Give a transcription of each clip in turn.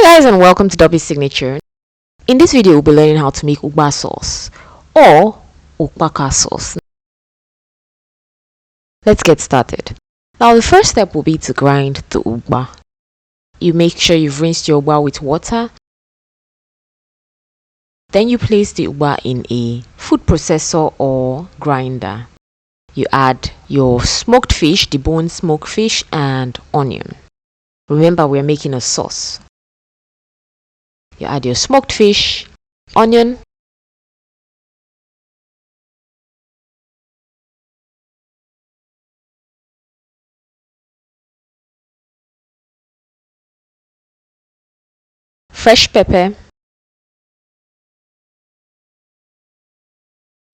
Hi guys, and welcome to Dobby's Signature. In this video we'll be learning how to make Ugba sauce or UKPAKA sauce. Let's get started. Now the first step will be to grind the Ugba. You make sure you've rinsed your Ugba with water. Then you place the Ugba in a food processor or grinder. You add your smoked fish, deboned smoked fish, and onion. Remember, we're making a sauce. You add your smoked fish, onion, fresh pepper,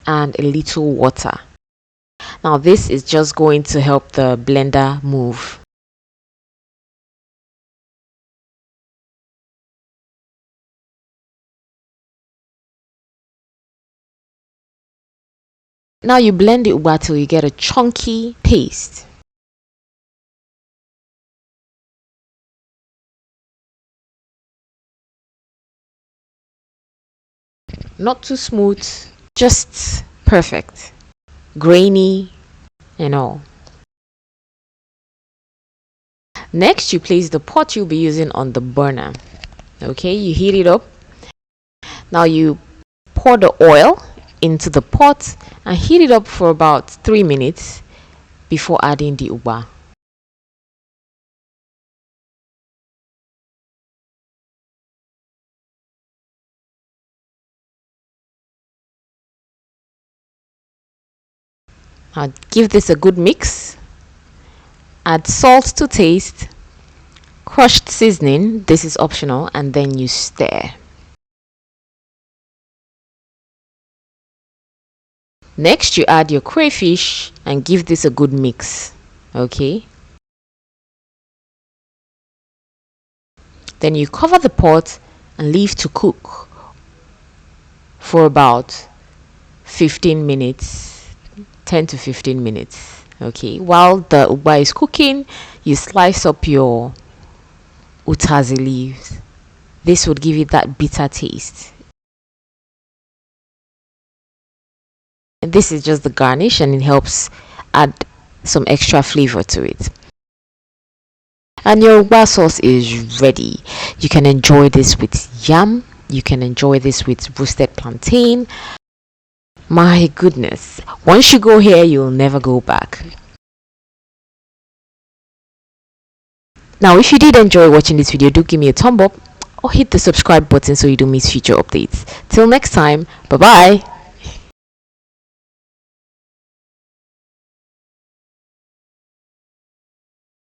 and a little water. Now this is just going to help the blender move. Now you blend the Ugba till you get a chunky paste. Not too smooth, just perfect. Grainy and all. Next, you place the pot you'll be using on the burner. Okay, you heat it up. Now you pour the oil into the pot and heat it up for about 3 minutes before adding the Ugba. Now give this a good mix. Add salt to taste, crushed seasoning, this is optional, and then you stir. Next, you add your crayfish and give this a good mix. Okay. Then you cover the pot and leave to cook for about 15 minutes, 10 to 15 minutes. Okay. While the Ugba is cooking, you slice up your utazi leaves. This would give it that bitter taste. And this is just the garnish, and it helps add some extra flavor to it. And your Ugba sauce is ready. You can enjoy this with yam. You can enjoy this with roasted plantain. My goodness, once you go here, you'll never go back. Now, if you did enjoy watching this video, do give me a thumb up or hit the subscribe button so you don't miss future updates. Till next time, bye bye.